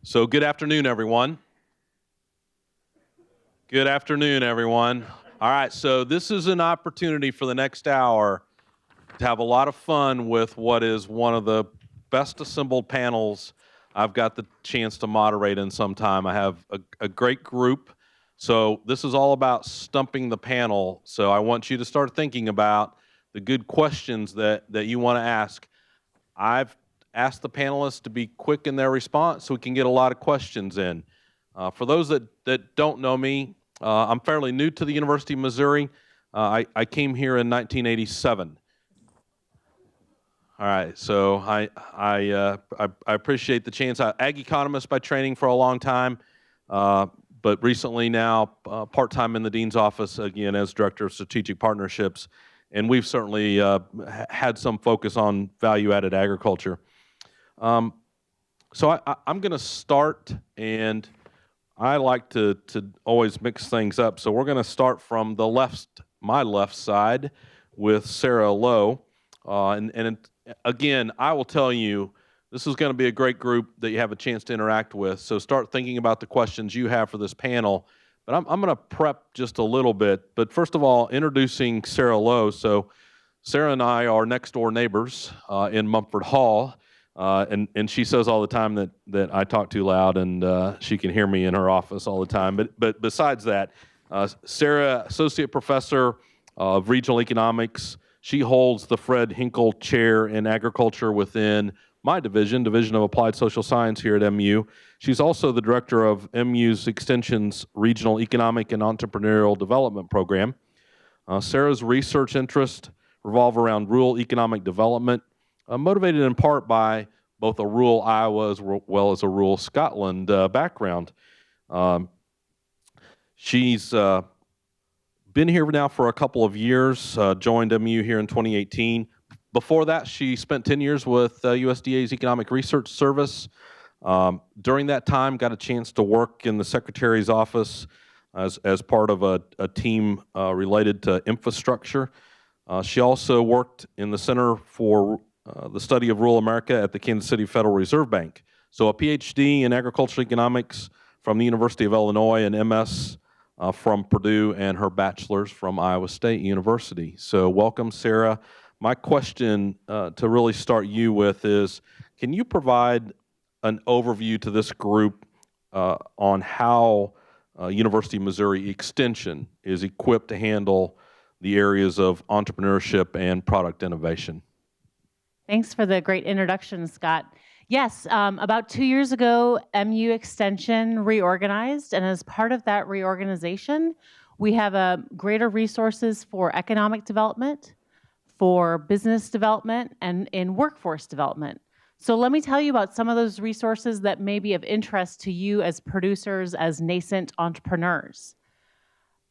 So good afternoon, everyone. Good afternoon, everyone. All right, so this is an opportunity for the next hour to have a lot of fun with what is one of the best assembled panels I've got the chance to moderate in some time. I have a great group. So this is all about stumping the panel. So I want you to start thinking about the good questions that you want to ask. I've asked the panelists to be quick in their response so we can get a lot of questions in. For those that don't know me, I'm fairly new to the University of Missouri. I came here in 1987. All right, so I appreciate the chance. Ag economist by training for a long time, but recently now part-time in the Dean's office, again, as Director of Strategic Partnerships, and we've certainly had some focus on value-added agriculture. So I'm going to start, and I like to always mix things up. So we're going to start from the my left side with Sarah Lowe. And again, I will tell you, this is going to be a great group that you have a chance to interact with. So start thinking about the questions you have for this panel. But I'm going to prep just a little bit. But first of all, introducing Sarah Lowe. So Sarah and I are next door neighbors in Mumford Hall. And she says all the time that I talk too loud, and she can hear me in her office all the time. But besides that, Sarah, Associate Professor of Regional Economics. She holds the Fred Hinkle Chair in Agriculture within my Division of Applied Social Science here at MU. She's also the Director of MU's Extension's Regional Economic and Entrepreneurial Development Program. Sarah's research interests revolve around rural economic development, motivated in part by both a rural Iowa as well as a rural Scotland background. She's been here now for a couple of years, joined MU here in 2018. Before that, she spent 10 years with USDA's Economic Research Service. During that time, got a chance to work in the Secretary's office as part of a team related to infrastructure. She also worked in the Center for the Study of Rural America at the Kansas City Federal Reserve Bank. So a PhD in agricultural economics from the University of Illinois and MS from Purdue, and her bachelor's from Iowa State University. So welcome, Sarah. My question to really start you with is, can you provide an overview to this group on how University of Missouri Extension is equipped to handle the areas of entrepreneurship and product innovation? Thanks for the great introduction, Scott. Yes, about 2 years ago, MU Extension reorganized, and as part of that reorganization, we have greater resources for economic development, for business development, and in workforce development. So let me tell you about some of those resources that may be of interest to you as producers, as nascent entrepreneurs.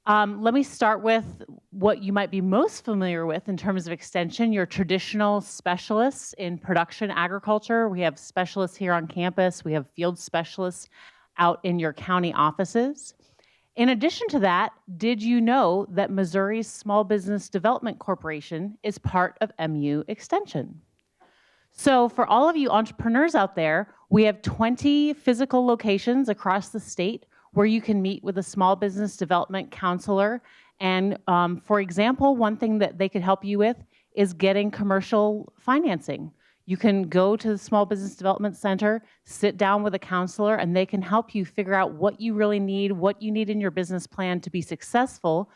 Let me start with what you might be most familiar with in terms of extension, your traditional specialists in production agriculture. We have specialists here on campus. We have field specialists out in your county offices. In addition to that, did you know that Missouri's Small Business Development Corporation is part of MU Extension? So for all of you entrepreneurs out there, we have 20 physical locations across the state where you can meet with a small business development counselor. And for example, one thing that they could help you with is getting commercial financing. You can go to the Small Business Development Center, sit down with a counselor, and they can help you figure out what you really need, what you need in your business plan to be successful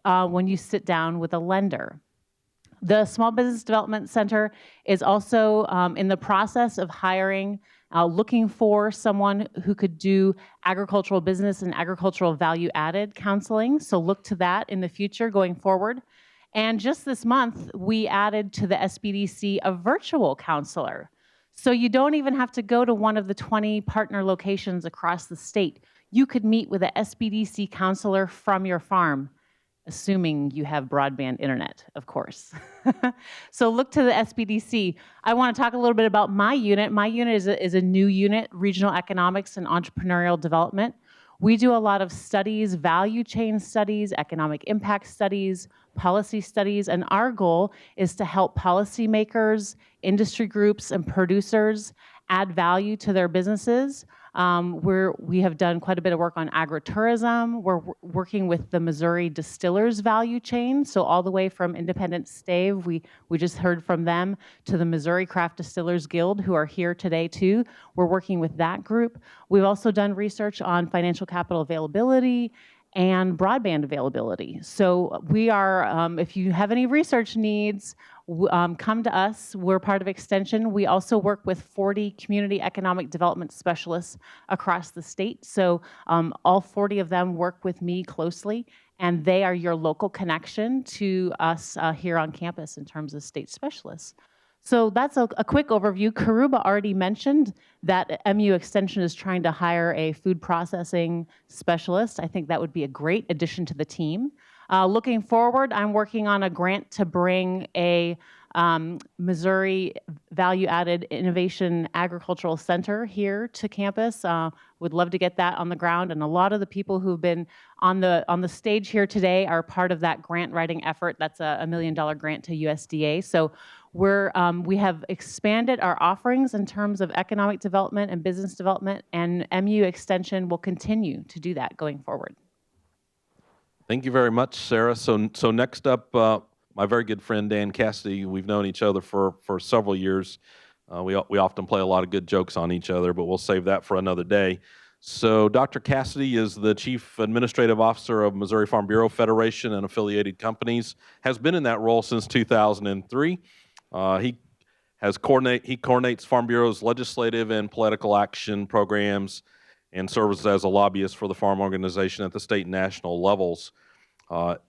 when you sit down with a lender. The Small Business Development Center is also in the process of hiring looking for someone who could do agricultural business and agricultural value-added counseling. So look to that in the future going forward. And just this month, we added to the SBDC a virtual counselor. So you don't even have to go to one of the 20 partner locations across the state. You could meet with a SBDC counselor from your farm, assuming you have broadband internet, of course. So look to the SBDC. I want to talk a little bit about my unit. My unit is a new unit, Regional Economics and Entrepreneurial Development. We do a lot of studies, value chain studies, economic impact studies, policy studies, and our goal is to help policymakers, industry groups, and producers add value to their businesses We have done quite a bit of work on agritourism. We're working with the Missouri distillers value chain, so all the way from Independent Stave, we just heard from them, to the Missouri Craft Distillers Guild, who are here today too. We're working with that group. We've also done research on financial capital availability and broadband availability. So we are, if you have any research needs, come to us. We're part of Extension. We also work with 40 community economic development specialists across the state. So all 40 of them work with me closely, and they are your local connection to us here on campus in terms of state specialists. So that's a quick overview. Karuba already mentioned that MU Extension is trying to hire a food processing specialist. I think that would be a great addition to the team. Looking forward, I'm working on a grant to bring a Missouri Value-Added Innovation Agricultural Center here to campus. Would love to get that on the ground, and a lot of the people who've been on the stage here today are part of that grant writing effort. That's a $1 million grant to USDA. So we have expanded our offerings in terms of economic development and business development, and MU Extension will continue to do that going forward. Thank you very much, Sarah. So next up, my very good friend Dan Cassidy. We've known each other for several years. We often play a lot of good jokes on each other, but we'll save that for another day. So Dr. Cassidy is the Chief Administrative Officer of Missouri Farm Bureau Federation and affiliated companies, has been in that role since 2003. He coordinates Farm Bureau's legislative and political action programs and serves as a lobbyist for the farm organization at the state and national levels.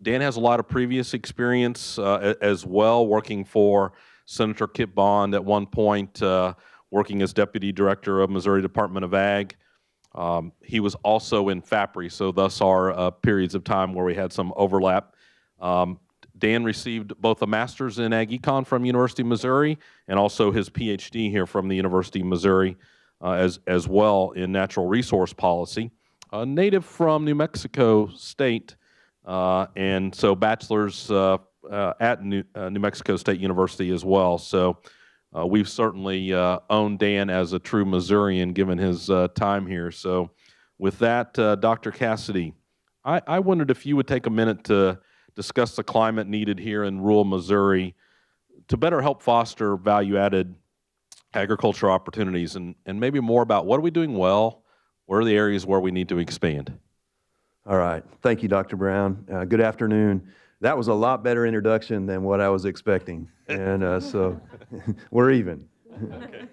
Dan has a lot of previous experience as well, working for Senator Kip Bond at one point, working as Deputy Director of Missouri Department of Ag. He was also in FAPRI, so thus are periods of time where we had some overlap. Dan received both a master's in Ag Econ from University of Missouri and also his PhD here from the University of Missouri as well in natural resource policy. Native from New Mexico State, and so bachelor's at New Mexico State University as well. So we've certainly owned Dan as a true Missourian given his time here. So with that, Dr. Cassidy, I wondered if you would take a minute to discuss the climate needed here in rural Missouri to better help foster value-added agricultural opportunities, and maybe more about what are we doing well, where are the areas where we need to expand? All right. Thank you, Dr. Brown. Good afternoon. That was a lot better introduction than what I was expecting, and so we're even. Okay.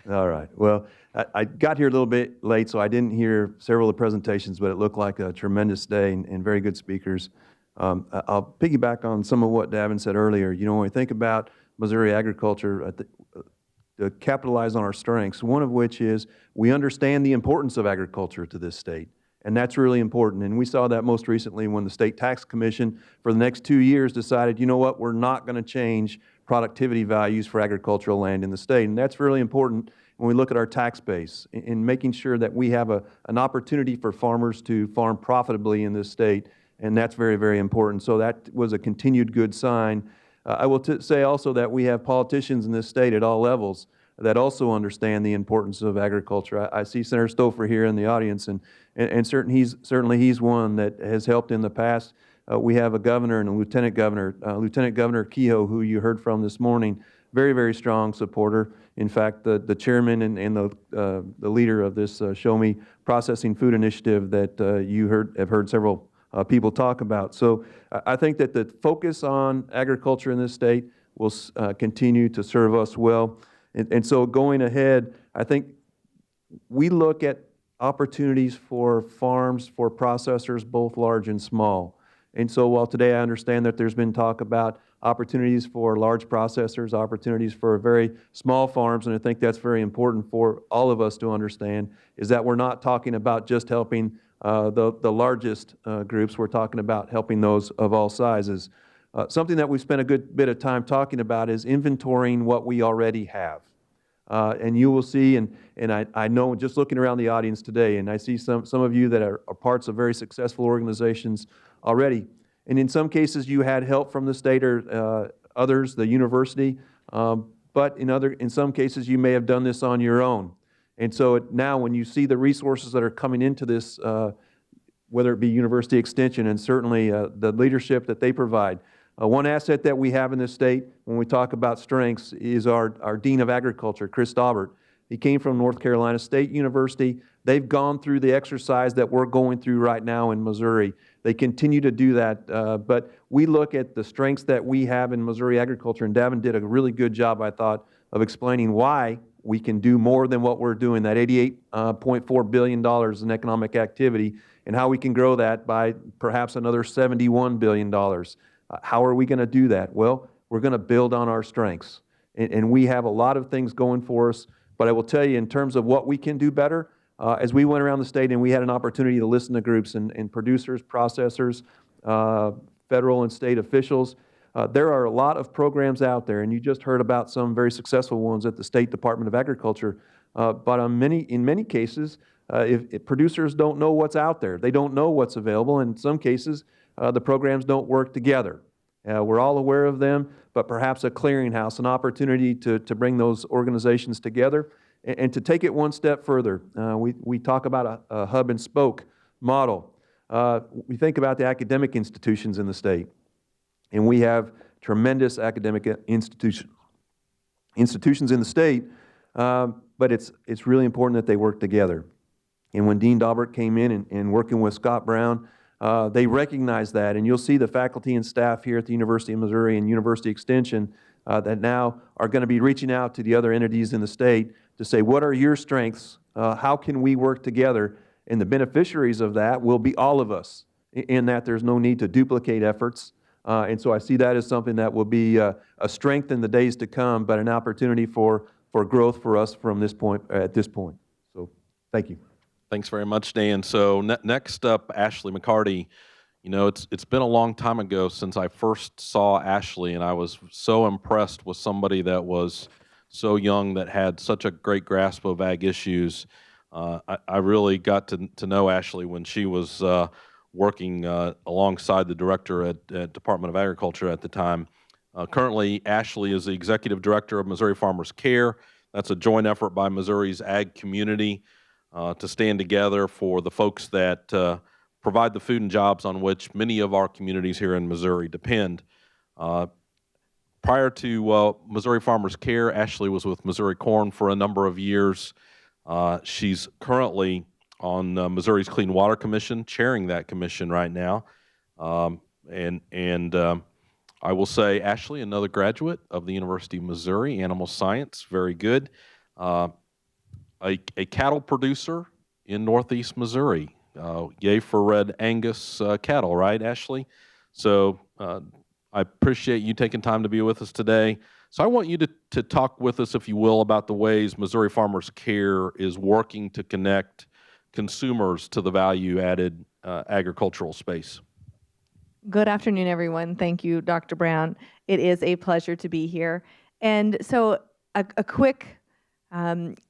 All right. Well, I got here a little bit late, so I didn't hear several of the presentations, but it looked like a tremendous day and very good speakers. I'll piggyback on some of what Davin said earlier. You know, when we think about Missouri agriculture, to capitalize on our strengths, one of which is we understand the importance of agriculture to this state, and that's really important. And we saw that most recently when the State Tax Commission for the next 2 years decided, you know what, we're not going to change productivity values for agricultural land in the state. And that's really important when we look at our tax base in making sure that we have an opportunity for farmers to farm profitably in this state. And that's very, very important. So that was a continued good sign. I will say also that we have politicians in this state at all levels that also understand the importance of agriculture. I see Senator Stouffer here in the audience, and certainly he's one that has helped in the past. We have a governor and a lieutenant governor. Lieutenant Governor Kehoe, who you heard from this morning, very, very strong supporter. In fact, the chairman and the leader of this Show Me Processing Food Initiative that you have heard several people talk about. So I think that the focus on agriculture in this state will continue to serve us well. And so going ahead, I think we look at opportunities for farms, for processors, both large and small. And so while today I understand that there's been talk about opportunities for large processors, opportunities for very small farms, and I think that's very important for all of us to understand, is that we're not talking about just helping the largest groups. We're talking about helping those of all sizes. Something that we've spent a good bit of time talking about is inventorying what we already have. And you will see, and I know just looking around the audience today, and I see some of you that are parts of very successful organizations already. And in some cases you had help from the state or others, the university, but in some cases you may have done this on your own. And so now when you see the resources that are coming into this, whether it be University Extension and certainly the leadership that they provide, one asset that we have in this state when we talk about strengths is our Dean of Agriculture, Chris Daubert. He came from North Carolina State University. They've gone through the exercise that we're going through right now in Missouri. They continue to do that, but we look at the strengths that we have in Missouri agriculture, and Davin did a really good job, I thought, of explaining why we can do more than what we're doing, that $88.4 billion in economic activity, and how we can grow that by perhaps another $71 billion. How are we going to do that? Well, we're going to build on our strengths, and we have a lot of things going for us. But I will tell you, in terms of what we can do better, as we went around the state and we had an opportunity to listen to groups and producers, processors, federal and state officials, there are a lot of programs out there, and you just heard about some very successful ones at the State Department of Agriculture. But in many cases, if producers don't know what's out there, they don't know what's available. In some cases, the programs don't work together. We're all aware of them, but perhaps a clearinghouse, an opportunity to bring those organizations together and to take it one step further. We talk about a hub and spoke model. We think about the academic institutions in the state, and we have tremendous academic institutions in the state, but it's really important that they work together. And when Dean Daubert came in and working with Scott Brown, they recognize that, and you'll see the faculty and staff here at the University of Missouri and University Extension that now are going to be reaching out to the other entities in the state to say, what are your strengths? How can we work together? And the beneficiaries of that will be all of us, in that there's no need to duplicate efforts. And so I see that as something that will be a strength in the days to come, but an opportunity for growth for us from this point, at this point. So thank you. Thanks very much, Dan. So next up, Ashley McCarty. You know, it's been a long time ago since I first saw Ashley, and I was so impressed with somebody that was so young that had such a great grasp of ag issues. I really got to know Ashley when she was working alongside the director at Department of Agriculture at the time. Currently, Ashley is the executive director of Missouri Farmers Care. That's a joint effort by Missouri's ag community to stand together for the folks that provide the food and jobs on which many of our communities here in Missouri depend. Prior to Missouri Farmers Care, Ashley was with Missouri Corn for a number of years. She's currently on Missouri's Clean Water Commission, chairing that commission right now. And I will say, Ashley, another graduate of the University of Missouri, animal science, very good. A cattle producer in Northeast Missouri. Yay for Red Angus cattle, right, Ashley? So I appreciate you taking time to be with us today. So I want you to talk with us, if you will, about the ways Missouri Farmers Care is working to connect consumers to the value-added agricultural space. Good afternoon, everyone. Thank you, Dr. Brown. It is a pleasure to be here. And so a quick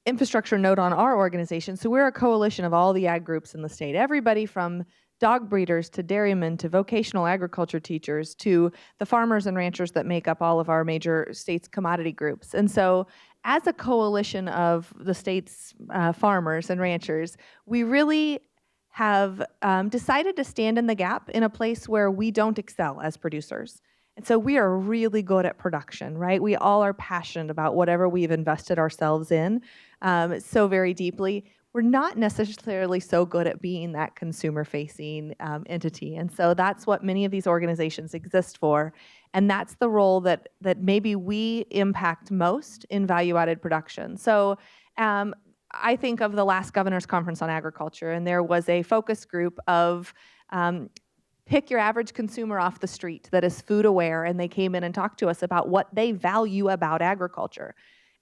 infrastructure note on our organization. So we're a coalition of all the ag groups in the state, everybody from dog breeders to dairymen to vocational agriculture teachers to the farmers and ranchers that make up all of our major states' commodity groups. And so as a coalition of the state's farmers and ranchers, we really have decided to stand in the gap in a place where we don't excel as producers. And so we are really good at production, right? We all are passionate about whatever we've invested ourselves in so very deeply. We're not necessarily so good at being that consumer-facing entity. And so that's what many of these organizations exist for. And that's the role that maybe we impact most in value-added production. So I think of the last Governor's Conference on Agriculture, and there was a focus group of pick your average consumer off the street that is food aware, and they came in and talked to us about what they value about agriculture.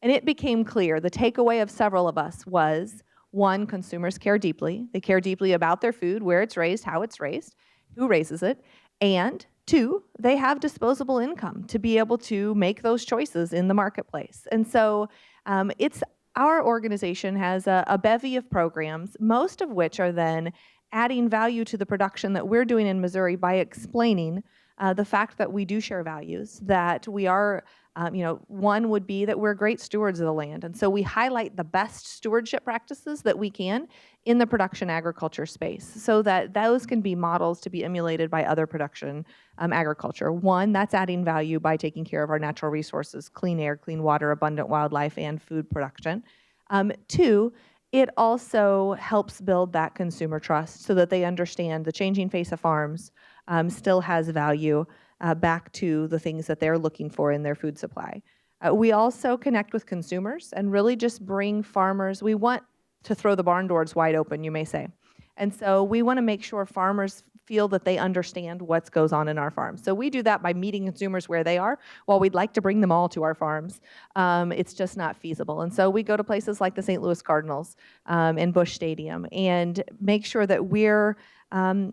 And it became clear, the takeaway of several of us was, one, consumers care deeply. They care deeply about their food, where it's raised, how it's raised, who raises it. And two, they have disposable income to be able to make those choices in the marketplace. And so our organization has a bevy of programs, most of which are then adding value to the production that we're doing in Missouri by explaining the fact that we do share values, that we are, one would be that we're great stewards of the land. And so we highlight the best stewardship practices that we can in the production agriculture space so that those can be models to be emulated by other production agriculture. One, that's adding value by taking care of our natural resources, clean air, clean water, abundant wildlife, and food production. Two, it also helps build that consumer trust so that they understand the changing face of farms still has value back to the things that they're looking for in their food supply. We also connect with consumers and really just bring farmers. We want to throw the barn doors wide open, you may say. And so we want to make sure farmers feel that they understand what goes on in our farms. So we do that by meeting consumers where they are. While we'd like to bring them all to our farms, it's just not feasible. And so we go to places like the St. Louis Cardinals and Busch Stadium and make sure that we're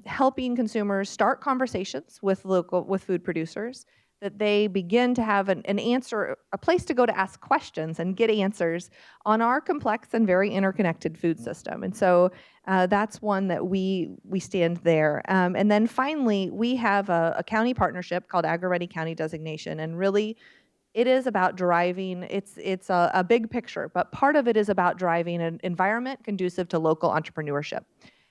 helping consumers start conversations with food producers, that they begin to have an answer, a place to go to ask questions and get answers on our complex and very interconnected food system. And so that's one that we stand there. And then finally, we have a county partnership called Agri-Ready County Designation, and really it is about driving, it's a big picture, but part of it is about driving an environment conducive to local entrepreneurship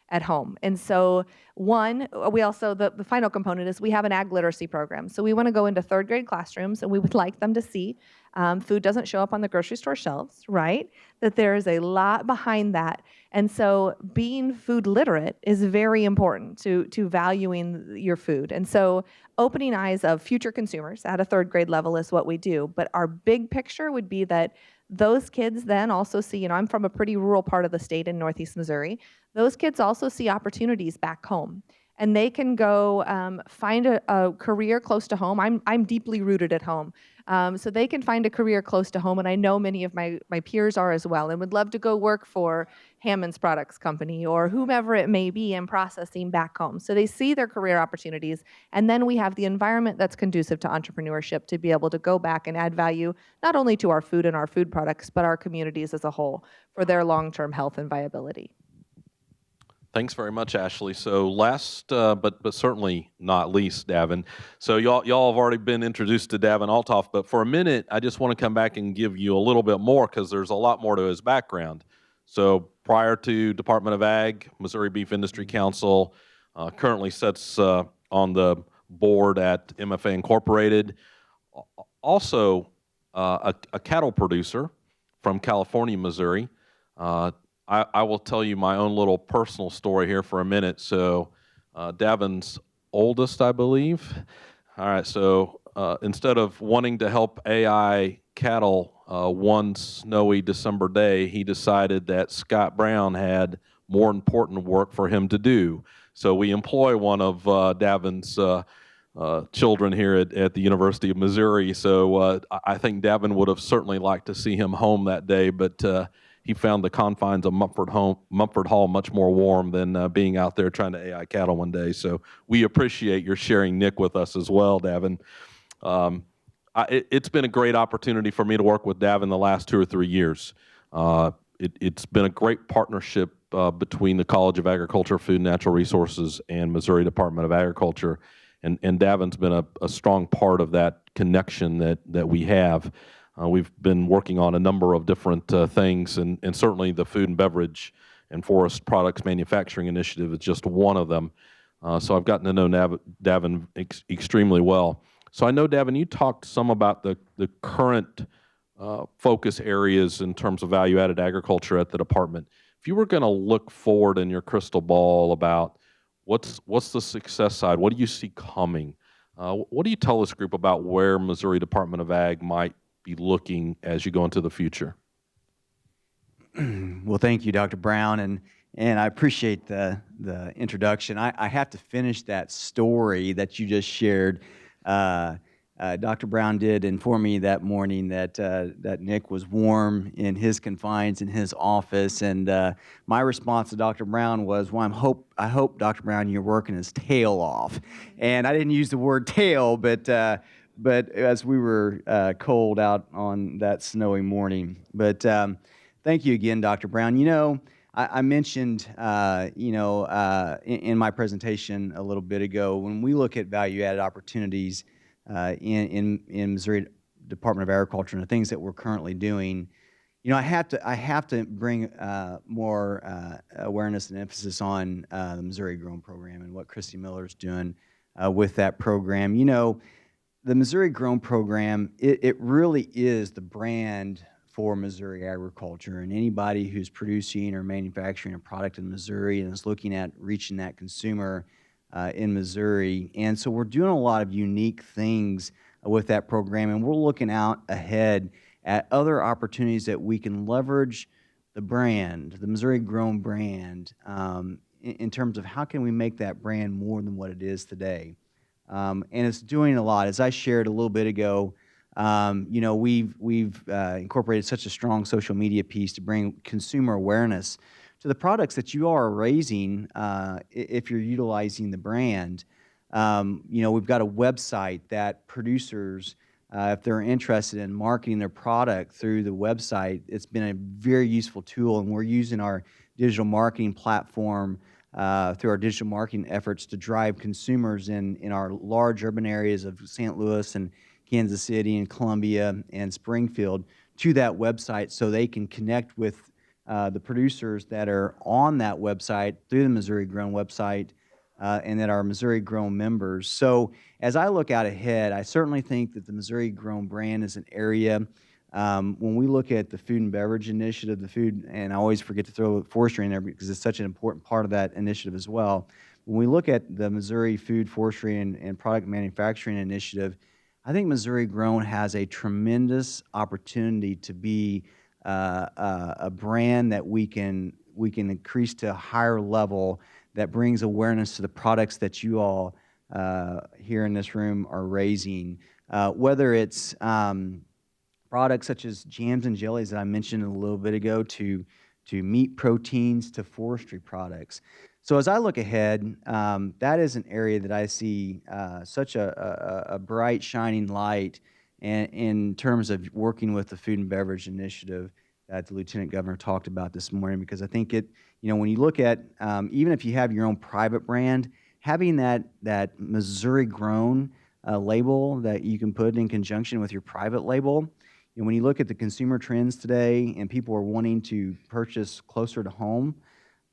at home. And so we also, the final component is we have an ag literacy program. So we want to go into third grade classrooms and we would like them to see food doesn't show up on the grocery store shelves, right? That there is a lot behind that. And so being food literate is very important to valuing your food. And so opening eyes of future consumers at a third grade level is what we do. But our big picture would be that those kids then also see, I'm from a pretty rural part of the state in Northeast Missouri. Those kids also see opportunities back home. And they can go find a career close to home. I'm deeply rooted at home. So they can find a career close to home, and I know many of my peers are as well, and would love to go work for Hammond's Products Company or whomever it may be in processing back home. So they see their career opportunities, and then we have the environment that's conducive to entrepreneurship to be able to go back and add value not only to our food and our food products, but our communities as a whole for their long-term health and viability. Thanks very much, Ashley. So last, but certainly not least, Davin. So y'all have already been introduced to Davin Althoff, but for a minute, I just want to come back and give you a little bit more because there's a lot more to his background. So prior to Department of Ag, Missouri Beef Industry Council, currently sits on the board at MFA Incorporated. Also, a cattle producer from California, Missouri. I will tell you my own little personal story here for a minute. So Davin's oldest, I believe. All right, so instead of wanting to help AI cattle one snowy December day, he decided that Scott Brown had more important work for him to do. So we employ one of Davin's children here at the University of Missouri. So I think Davin would have certainly liked to see him home that day, but he found the confines of Mumford Hall much more warm than being out there trying to AI cattle one day. So we appreciate your sharing Nick with us as well, Davin. It's been a great opportunity for me to work with Davin the last 2 or 3 years. It's been a great partnership between the College of Agriculture, Food and Natural Resources and Missouri Department of Agriculture. And Davin's been a strong part of that connection that we have. We've been working on a number of different things, and certainly the Food and Beverage and Forest Products Manufacturing Initiative is just one of them. So I've gotten to know Davin extremely well. So I know, Davin, you talked some about the current focus areas in terms of value-added agriculture at the department. If you were going to look forward in your crystal ball about what's the success side, what do you see coming? What do you tell this group about where Missouri Department of Ag might be looking as you go into the future? Well, thank you, Dr. Brown, and I appreciate the introduction. I have to finish that story that you just shared. Dr. Brown did inform me that morning that Nick was warm in his confines in his office, and my response to Dr. Brown was, "Well, I hope, Dr. Brown, you're working his tail off." And I didn't use the word tail, but as we were cold out on that snowy morning. But thank you again, Dr. Brown. I mentioned, in my presentation a little bit ago, when we look at value-added opportunities in Missouri Department of Agriculture and the things that we're currently doing, I have to bring more awareness and emphasis on the Missouri Grown program and what Christy Miller's doing with that program. The Missouri Grown program, it really is the brand for Missouri agriculture, and anybody who's producing or manufacturing a product in Missouri and is looking at reaching that consumer in Missouri. And so we're doing a lot of unique things with that program, and we're looking out ahead at other opportunities that we can leverage the brand, the Missouri Grown brand, in terms of how can we make that brand more than what it is today. And it's doing a lot. As I shared a little bit ago, we've incorporated such a strong social media piece to bring consumer awareness to the products that you are raising if you're utilizing the brand. We've got a website that producers, if they're interested in marketing their product through the website, it's been a very useful tool, and we're using our digital marketing platform through our digital marketing efforts to drive consumers in our large urban areas of St. Louis and Kansas City and Columbia and Springfield to that website so they can connect with the producers that are on that website through the Missouri Grown website and that are Missouri Grown members. So as I look out ahead, I certainly think that the Missouri Grown brand is an area. When we look at the food and beverage initiative, and I always forget to throw forestry in there because it's such an important part of that initiative as well. When we look at the Missouri Food, Forestry, and Product Manufacturing Initiative, I think Missouri Grown has a tremendous opportunity to be a brand that we can increase to a higher level that brings awareness to the products that you all here in this room are raising, whether it's products such as jams and jellies that I mentioned a little bit ago, to meat proteins, to forestry products. So as I look ahead, that is an area that I see such a bright, shining light in terms of working with the Food and Beverage Initiative that the Lieutenant Governor talked about this morning, because I think when you look at, even if you have your own private brand, having that Missouri Grown label that you can put in conjunction with your private label, when you look at the consumer trends today and people are wanting to purchase closer to home,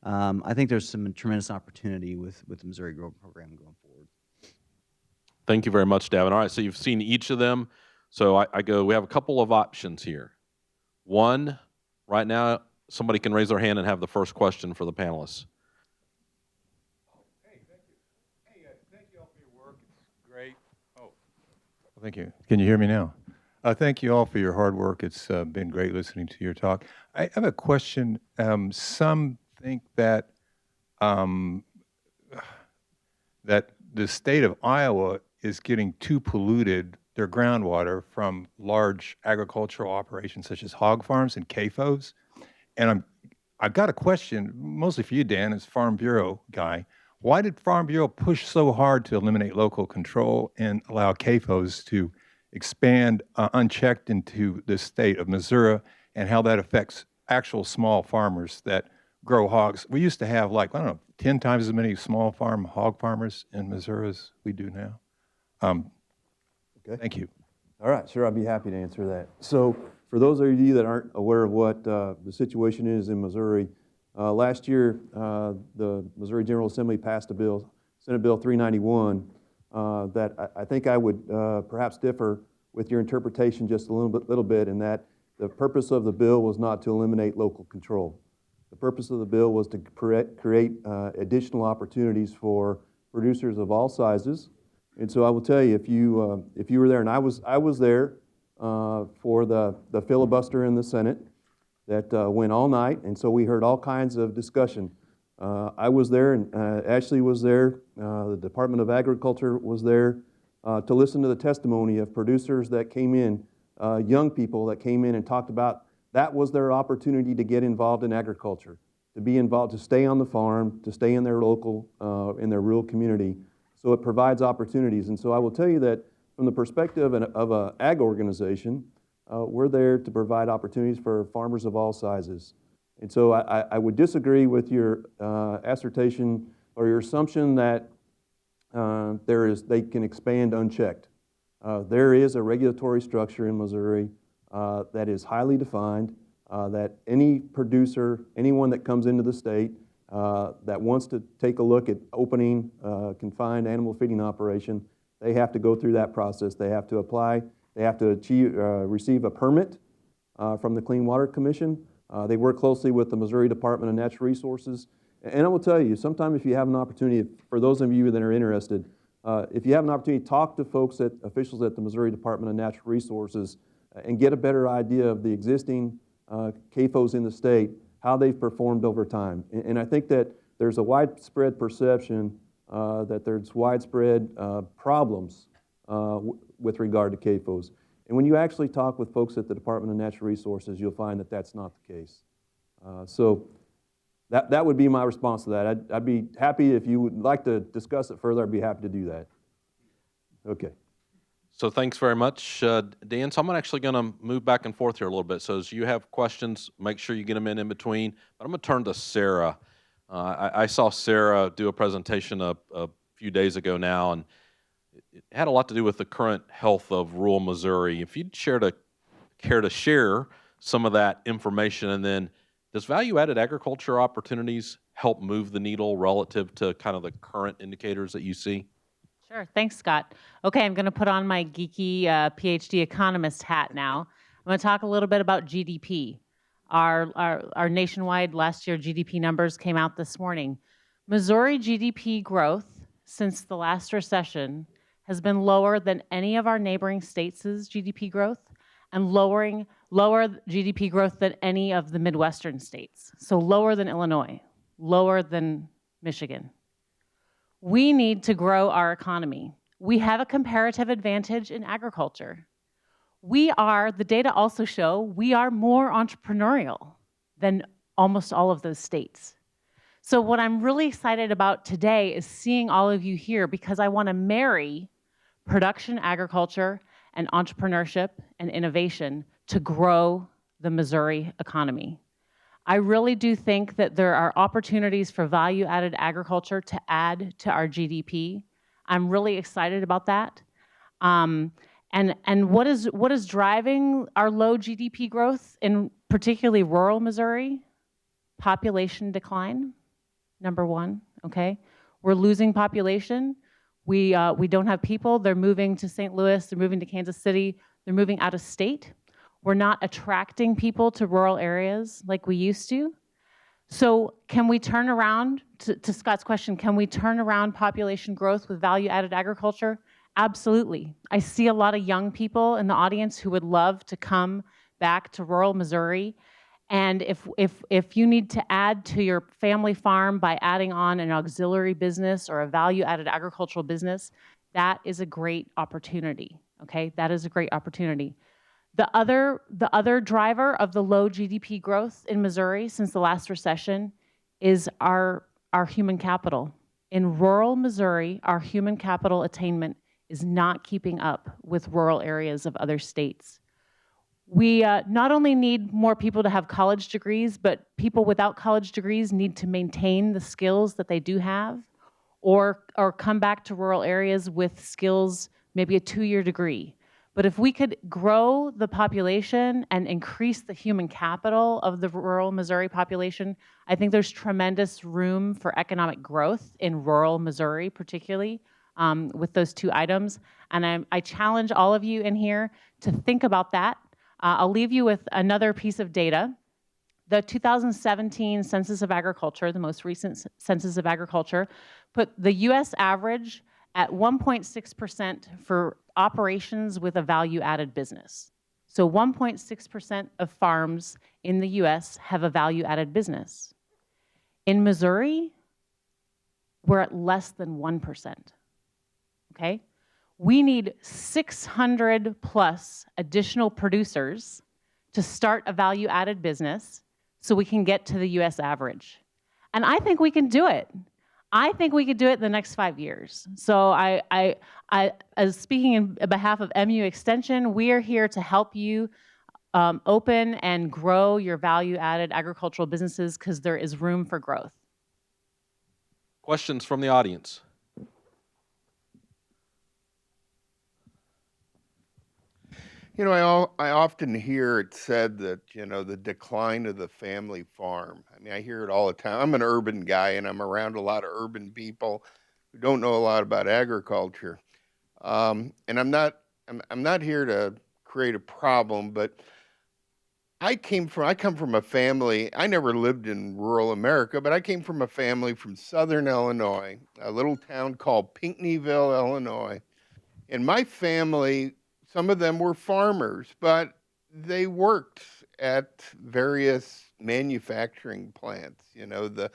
I think there's some tremendous opportunity with the Missouri Grown program going forward. Thank you very much, Davin. All right, so you've seen each of them. So we have a couple of options here. One, right now, somebody can raise their hand and have the first question for the panelists. Hey, thank you. Hey, thank you all for your work. It's great. Oh, well, thank you. Can you hear me now? Thank you all for your hard work. It's been great listening to your talk. I have a question. Some think that that the state of Iowa is getting too polluted, their groundwater, from large agricultural operations such as hog farms and CAFOs. And I've got a question, mostly for you, Dan, as Farm Bureau guy. Why did Farm Bureau push so hard to eliminate local control and allow CAFOs to expand unchecked into the state of Missouri, and how that affects actual small farmers that grow hogs? We used to have 10 times as many small farm hog farmers in Missouri as we do now. Okay. Thank you. All right, sure, I'd be happy to answer that. So for those of you that aren't aware of what the situation is in Missouri, last year the Missouri General Assembly passed a bill, Senate Bill 391, that I think I would perhaps differ with your interpretation just a little bit, in that the purpose of the bill was not to eliminate local control. The purpose of the bill was to create additional opportunities for producers of all sizes. And so I will tell you, if you were there, and I was there for the filibuster in the Senate that went all night, and so we heard all kinds of discussion. I was there, and Ashley was there. The Department of Agriculture was there to listen to the testimony of producers that came in, young people that came in and talked about that was their opportunity to get involved in agriculture, to be involved, to stay on the farm, to stay in their local, in their rural community. So it provides opportunities. And so I will tell you that from the perspective of an ag organization, we're there to provide opportunities for farmers of all sizes. And so I would disagree with your assertion or your assumption that they can expand unchecked. There is a regulatory structure in Missouri that is highly defined, that any producer, anyone that comes into the state that wants to take a look at opening a confined animal feeding operation, they have to go through that process. They have to apply, they have to receive a permit from the Clean Water Commission. They work closely with the Missouri Department of Natural Resources. And I will tell you, sometime if you have an opportunity, for those of you that are interested, if you have an opportunity, talk to officials at the Missouri Department of Natural Resources and get a better idea of the existing CAFOs in the state, how they've performed over time. And I think that there's a widespread perception that there's widespread problems with regard to CAFOs. And when you actually talk with folks at the Department of Natural Resources, you'll find that that's not the case. So that would be my response to that. I'd be happy if you would like to discuss it further. I'd be happy to do that. Okay. So thanks very much, Dan. So I'm actually going to move back and forth here a little bit. So as you have questions, make sure you get them in between. But I'm going to turn to Sarah. I saw Sarah do a presentation a few days ago now, and it had a lot to do with the current health of rural Missouri. If you'd care to share some of that information, and then does value-added agriculture opportunities help move the needle relative to kind of the current indicators that you see? Sure. Thanks, Scott. Okay, I'm going to put on my geeky PhD economist hat now. I'm going to talk a little bit about GDP. Our nationwide last year GDP numbers came out this morning. Missouri GDP growth since the last recession has been lower than any of our neighboring states' GDP growth, and lower GDP growth than any of the Midwestern states. So lower than Illinois, lower than Michigan. We need to grow our economy. We have a comparative advantage in agriculture. The data also show, we are more entrepreneurial than almost all of those states. So what I'm really excited about today is seeing all of you here, because I want to marry production agriculture and entrepreneurship and innovation to grow the Missouri economy. I really do think that there are opportunities for value-added agriculture to add to our GDP. I'm really excited about that. And what is driving our low GDP growth in particularly rural Missouri? Population decline, number one, okay? We're losing population. We don't have people. They're moving to St. Louis, they're moving to Kansas City, they're moving out of state. We're not attracting people to rural areas like we used to. So can we turn around, to Scott's question, can we turn around population growth with value-added agriculture? Absolutely. I see a lot of young people in the audience who would love to come back to rural Missouri. And if you need to add to your family farm by adding on an auxiliary business or a value-added agricultural business, that is a great opportunity, okay? That is a great opportunity. The other driver of the low GDP growth in Missouri since the last recession is our human capital. In rural Missouri, our human capital attainment is not keeping up with rural areas of other states. We not only need more people to have college degrees, but people without college degrees need to maintain the skills that they do have, or come back to rural areas with skills, maybe a 2-year degree. But if we could grow the population and increase the human capital of the rural Missouri population, I think there's tremendous room for economic growth in rural Missouri, particularly with those two items. And I challenge all of you in here to think about that. I'll leave you with another piece of data. The 2017 Census of Agriculture, the most recent Census of Agriculture, put the U.S. average at 1.6% for operations with a value-added business. So 1.6% of farms in the U.S. have a value-added business. In Missouri, we're at less than 1%, okay? We need 600 plus additional producers to start a value-added business so we can get to the U.S. average. And I think we can do it. I think we could do it in the next 5 years. So as speaking on behalf of MU Extension, we are here to help you open and grow your value-added agricultural businesses because there is room for growth. Questions from the audience? You know, I often hear it said that, you know, the decline of the family farm. I mean, I hear it all the time. I'm an urban guy and I'm around a lot of urban people who don't know a lot about agriculture. And I'm not here to create a problem, but I come from a family, I never lived in rural America, but I came from a family from southern Illinois, a little town called Pinckneyville, Illinois. And my family, some of them were farmers, but they worked at various manufacturing plants. You know, the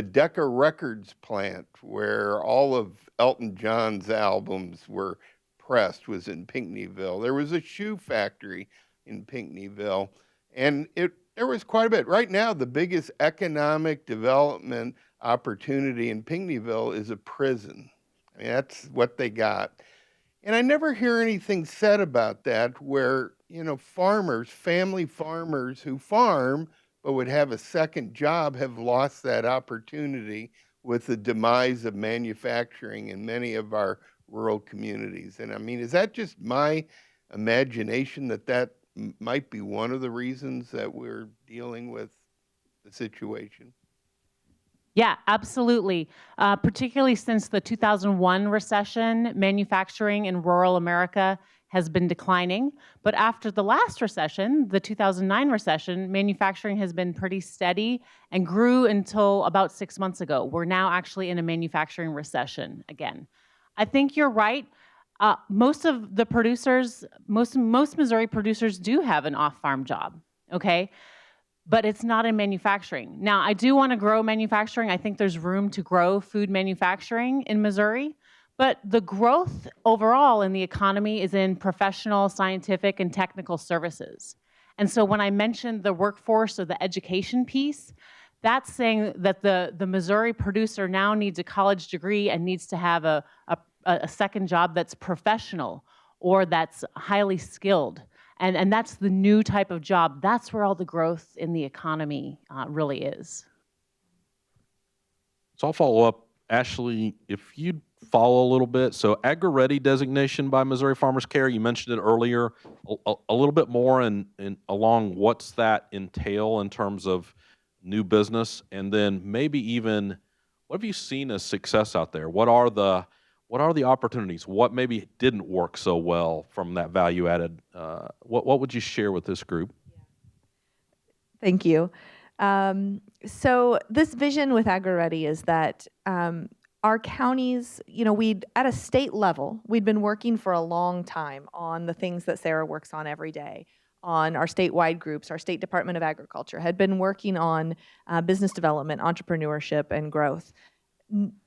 Decca Records plant where all of Elton John's albums were pressed was in Pinckneyville. There was a shoe factory in Pinckneyville, and there was quite a bit. Right now, the biggest economic development opportunity in Pinckneyville is a prison. I mean, that's what they got. And I never hear anything said about that where, you know, farmers, family farmers who farm but would have a second job have lost that opportunity with the demise of manufacturing in many of our rural communities. And I mean, is that just my imagination that might be one of the reasons that we're dealing with the situation? Yeah, absolutely. Particularly since the 2001 recession, manufacturing in rural America has been declining. But after the last recession, the 2009 recession, manufacturing has been pretty steady and grew until about 6 months ago. We're now actually in a manufacturing recession again. I think you're right. Most of the producers, most Missouri producers do have an off-farm job, okay? But it's not in manufacturing. Now, I do want to grow manufacturing. I think there's room to grow food manufacturing in Missouri. But the growth overall in the economy is in professional, scientific, and technical services. And so when I mentioned the workforce or the education piece, that's saying that the Missouri producer now needs a college degree and needs to have a second job that's professional or that's highly skilled. And that's the new type of job. That's where all the growth in the economy really is. So I'll follow up. Ashley, if you'd follow a little bit. So Agri-Ready designation by Missouri Farmers Care, you mentioned it earlier, a little bit more and along what's that entail in terms of new business, and then maybe even what have you seen as success out there? What are the opportunities? What maybe didn't work so well from that value added? What would you share with this group? Thank you. So this vision with Agri-Ready is that our counties, you know, at a state level, we'd been working for a long time on the things that Sarah works on every day, on our statewide groups. Our State Department of Agriculture had been working on business development, entrepreneurship, and growth.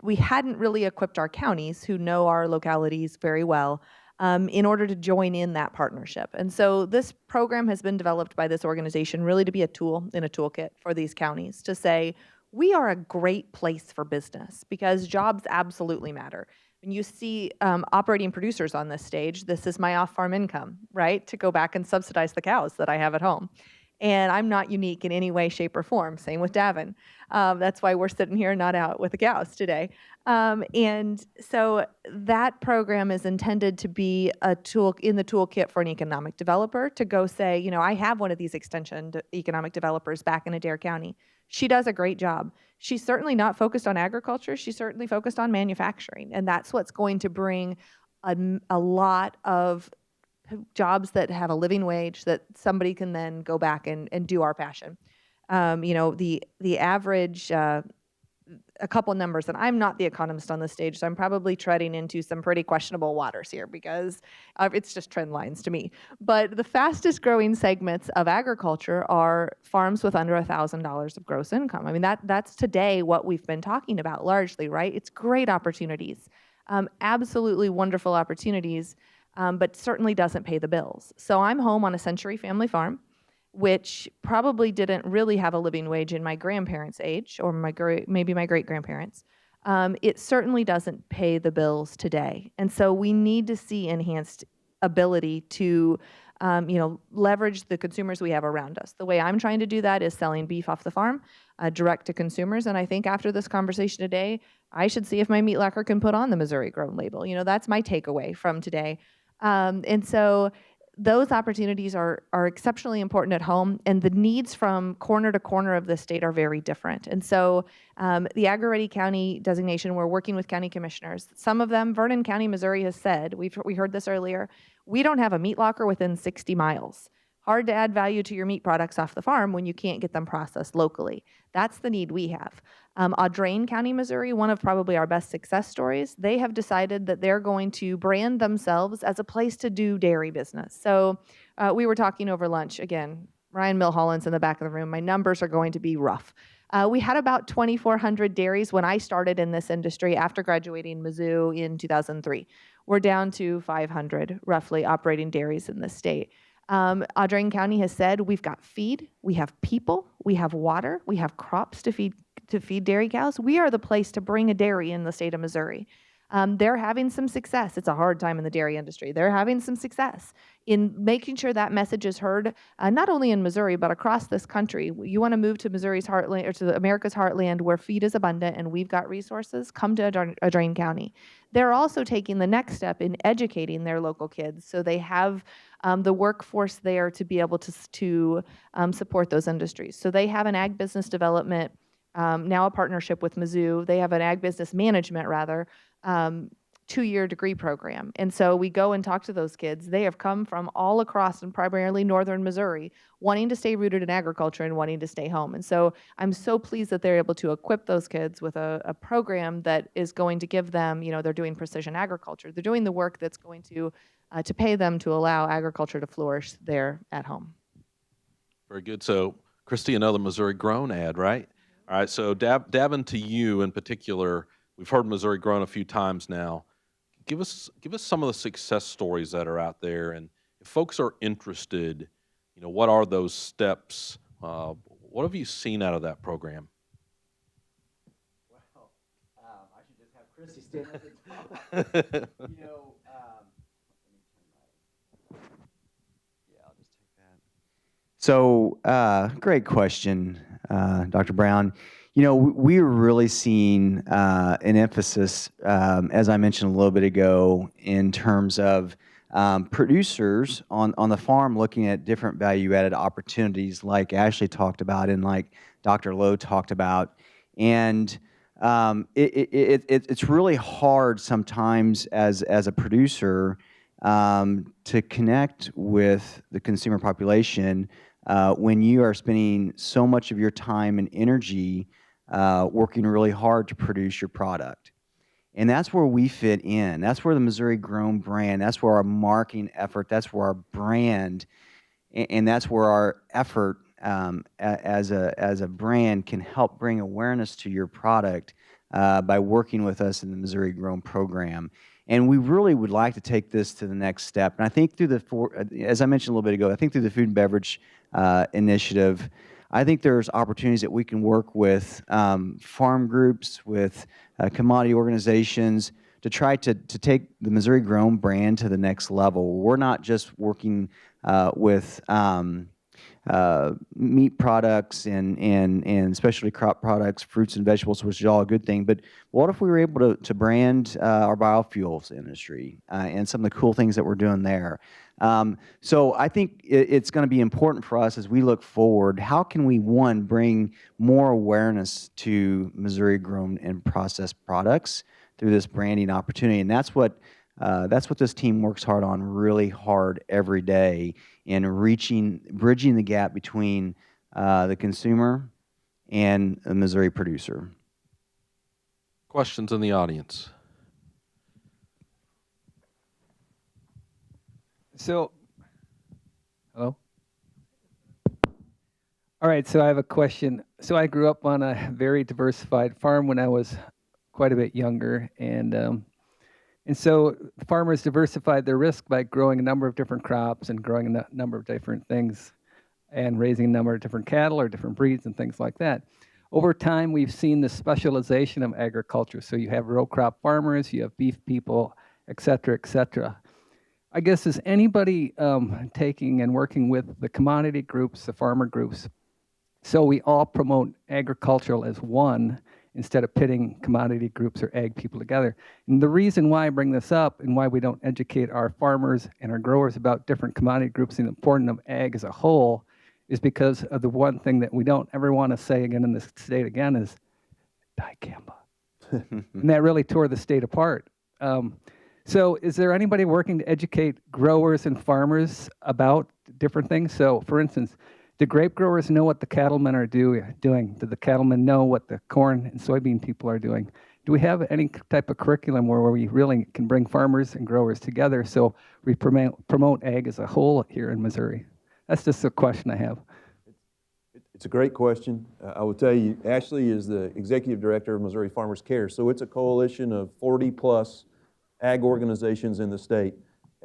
We hadn't really equipped our counties, who know our localities very well, in order to join in that partnership. And so this program has been developed by this organization really to be a tool in a toolkit for these counties to say, we are a great place for business because jobs absolutely matter. When you see operating producers on this stage, this is my off-farm income, right? To go back and subsidize the cows that I have at home. And I'm not unique in any way, shape, or form. Same with Davin. That's why we're sitting here not out with the cows today. And so that program is intended to be a tool in the toolkit for an economic developer to go say, you know, I have one of these extension economic developers back in Adair County. She does a great job. She's certainly not focused on agriculture. She's certainly focused on manufacturing. And that's what's going to bring a lot of jobs that have a living wage that somebody can then go back and do our passion. You know, the average, a couple numbers, and I'm not the economist on this stage, so I'm probably treading into some pretty questionable waters here because it's just trend lines to me. But the fastest growing segments of agriculture are farms with under $1,000 of gross income. I mean, that's today what we've been talking about largely, right? It's great opportunities, absolutely wonderful opportunities, but certainly doesn't pay the bills. So I'm home on a Century family farm, which probably didn't really have a living wage in my grandparents' age, or maybe my great-grandparents. It certainly doesn't pay the bills today. And so we need to see enhanced ability to leverage the consumers we have around us. The way I'm trying to do that is selling beef off the farm, direct to consumers. And I think after this conversation today, I should see if my meat locker can put on the Missouri Grown label. That's my takeaway from today. And so those opportunities are exceptionally important at home, and the needs from corner to corner of the state are very different. And so the Agri-Ready County designation, we're working with county commissioners. Some of them, Vernon County, Missouri has said, we heard this earlier, we don't have a meat locker within 60 miles. Hard to add value to your meat products off the farm when you can't get them processed locally. That's the need we have. Audrain County, Missouri, one of probably our best success stories, they have decided that they're going to brand themselves as a place to do dairy business. So we were talking over lunch, again, Ryan Milholland's in the back of the room. My numbers are going to be rough. We had about 2,400 dairies when I started in this industry after graduating Mizzou in 2003. We're down to 500, roughly, operating dairies in this state. Audrain County has said we've got feed, we have people, we have water, we have crops to feed dairy cows. We are the place to bring a dairy in the state of Missouri. They're having some success. It's a hard time in the dairy industry. They're having some success in making sure that message is heard, not only in Missouri, but across this country. You want to move to Missouri's heartland, or to America's heartland, where feed is abundant and we've got resources, come to Audrain County. They're also taking the next step in educating their local kids, so they have the workforce there to be able to support those industries. So they have an ag business development, now a partnership with Mizzou. They have an ag business management, rather, 2-year degree program. And so we go and talk to those kids. They have come from all across, and primarily northern Missouri, wanting to stay rooted in agriculture and wanting to stay home. And so I'm so pleased that they're able to equip those kids with a program that is going to give them, they're doing precision agriculture. They're doing the work that's going to pay them to allow agriculture to flourish there at home. Very good. So, Christy, another Missouri Grown ad, right? All right, so Davin, to you in particular, we've heard Missouri Grown a few times now. Give us some of the success stories that are out there, and if folks are interested, what are those steps? What have you seen out of that program? Well, I should just have Christy stand up and talk. I'll just take that. So, great question, Dr. Brown. We're really seeing an emphasis, as I mentioned a little bit ago, in terms of producers on the farm looking at different value-added opportunities like Ashley talked about and like Dr. Lowe talked about. And it's really hard sometimes as a producer to connect with the consumer population when you are spending so much of your time and energy working really hard to produce your product. And that's where we fit in. That's where the Missouri Grown brand, that's where our marketing effort, that's where our brand, and that's where our effort as a brand can help bring awareness to your product by working with us in the Missouri Grown program. And we really would like to take this to the next step. And I think through as I mentioned a little bit ago, I think through the Food and Beverage Initiative, I think there's opportunities that we can work with farm groups, with commodity organizations to try to take the Missouri Grown brand to the next level. We're not just working with meat products and specialty crop products, fruits and vegetables, which is all a good thing. But what if we were able to brand our biofuels industry and some of the cool things that we're doing there? So I think it's going to be important for us as we look forward. How can we, one, bring more awareness to Missouri Grown and processed products through this branding opportunity? And that's what this team works really hard every day in bridging the gap between the consumer and the Missouri producer. Questions in the audience? So, hello? All right, so I have a question. So I grew up on a very diversified farm when I was quite a bit younger, and so farmers diversified their risk by growing a number of different crops and growing a number of different things and raising a number of different cattle or different breeds and things like that. Over time, we've seen the specialization of agriculture. So you have row crop farmers, you have beef people, et cetera, et cetera. I guess, is anybody taking and working with the commodity groups, the farmer groups, so we all promote agricultural as one instead of pitting commodity groups or ag people together? And the reason why I bring this up and why we don't educate our farmers and our growers about different commodity groups and the importance of ag as a whole is because of the one thing that we don't ever want to say again in this state again is dicamba. And that really tore the state apart. So is there anybody working to educate growers and farmers about different things? So for instance, do grape growers know what the cattlemen are doing? Do the cattlemen know what the corn and soybean people are doing? Do we have any type of curriculum where we really can bring farmers and growers together so we promote ag as a whole here in Missouri? That's just a question I have. It's a great question. I will tell you, Ashley is the executive director of Missouri Farmers Care. So it's a coalition of 40+ ag organizations in the state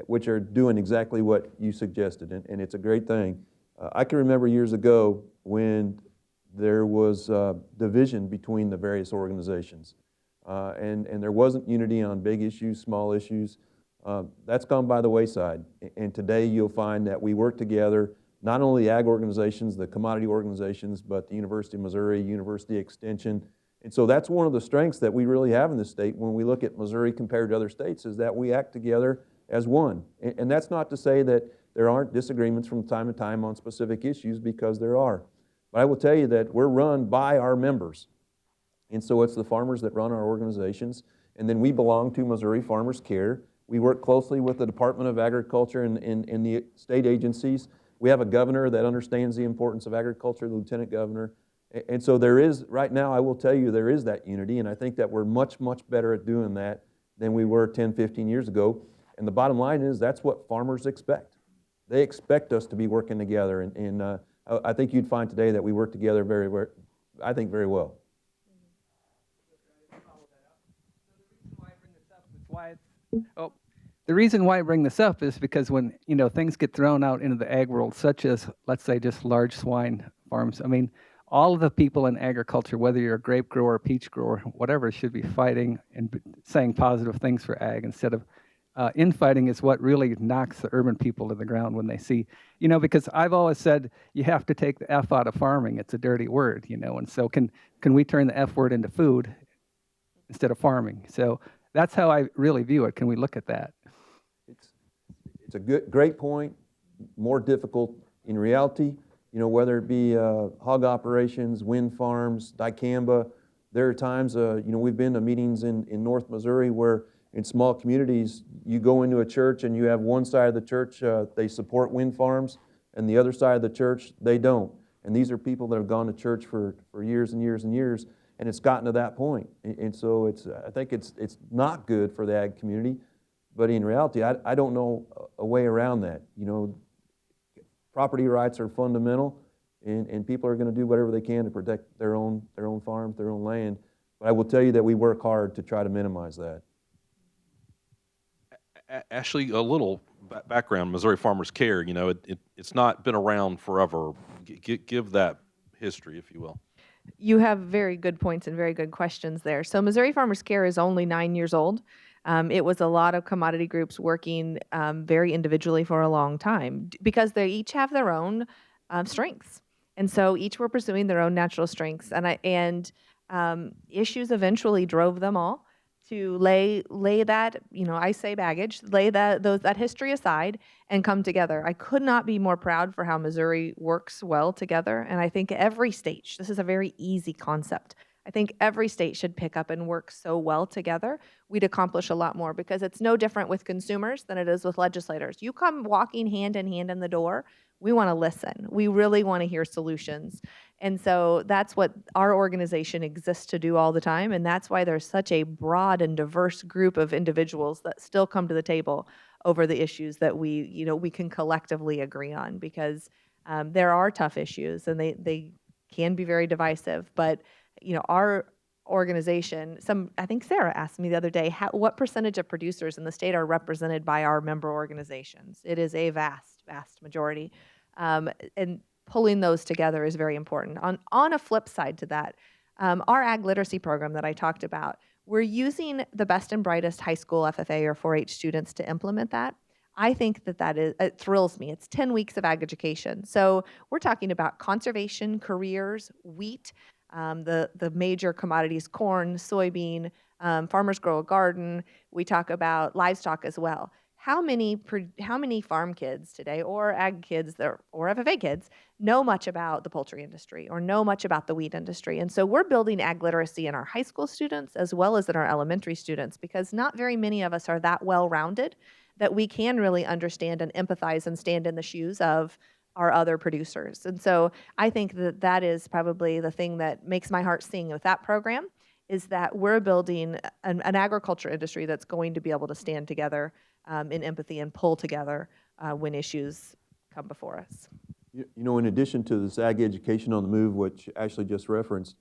which are doing exactly what you suggested, and it's a great thing. I can remember years ago when there was division between the various organizations, and there wasn't unity on big issues, small issues. That's gone by the wayside, and today you'll find that we work together, not only the ag organizations, the commodity organizations, but the University of Missouri, University Extension. And so that's one of the strengths that we really have in this state when we look at Missouri compared to other states, is that we act together as one. And that's not to say that there aren't disagreements from time to time on specific issues, because there are. But I will tell you that we're run by our members. And so it's the farmers that run our organizations. And then we belong to Missouri Farmers Care. We work closely with the Department of Agriculture and the state agencies. We have a governor that understands the importance of agriculture, the lieutenant governor. And so there is, right now, I will tell you, there is that unity, and I think that we're much, much better at doing that than we were 10, 15 years ago. And the bottom line is that's what farmers expect. They expect us to be working together, and I think you'd find today that we work together very well. The reason why I bring this up is because when things get thrown out into the ag world, such as, let's say, just large swine farms, I mean, all of the people in agriculture, whether you're a grape grower, peach grower, whatever, should be fighting and saying positive things for ag instead of infighting is what really knocks the urban people to the ground when they see, because I've always said you have to take the F out of farming. It's a dirty word, and so can we turn the F word into food instead of farming? So that's how I really view it. Can we look at that? It's a great point, more difficult in reality. Whether it be hog operations, wind farms, dicamba, there are times, we've been to meetings in North Missouri where in small communities, you go into a church and you have one side of the church, they support wind farms, and the other side of the church, they don't. And these are people that have gone to church for years and years and years, and it's gotten to that point. And so I think it's not good for the ag community, but in reality, I don't know a way around that. Property rights are fundamental, and people are going to do whatever they can to protect their own farms, their own land. But I will tell you that we work hard to try to minimize that. Ashley, a little background, Missouri Farmers Care, it's not been around forever. Give that history, if you will. You have very good points and very good questions there. So Missouri Farmers Care is only 9 years old. It was a lot of commodity groups working very individually for a long time because they each have their own strengths. And so each were pursuing their own natural strengths. And issues eventually drove them all to lay that, I say baggage, lay that history aside and come together. I could not be more proud for how Missouri works well together. And I think every state, this is a very easy concept. I think every state should pick up and work so well together. We'd accomplish a lot more because it's no different with consumers than it is with legislators. You come walking hand in hand in the door, we want to listen. We really want to hear solutions. And so that's what our organization exists to do all the time. And that's why there's such a broad and diverse group of individuals that still come to the table over the issues that we can collectively agree on, because there are tough issues and they can be very divisive. But our organization, I think Sarah asked me the other day, what percentage of producers in the state are represented by our member organizations? It is a vast, vast majority. And pulling those together is very important. On a flip side to that, our ag literacy program that I talked about, we're using the best and brightest high school FFA or 4-H students to implement that. I think that it thrills me. It's 10 weeks of ag education. So we're talking about conservation, careers, wheat, the major commodities, corn, soybean, farmers grow a garden. We talk about livestock as well. How many farm kids today, or ag kids, or FFA kids, know much about the poultry industry or know much about the wheat industry? And so we're building ag literacy in our high school students as well as in our elementary students, because not very many of us are that well-rounded that we can really understand and empathize and stand in the shoes of our other producers. And so I think that is probably the thing that makes my heart sing with that program, is that we're building an agriculture industry that's going to be able to stand together in empathy and pull together when issues come before us. You know, in addition to this ag education on the move, which Ashley just referenced,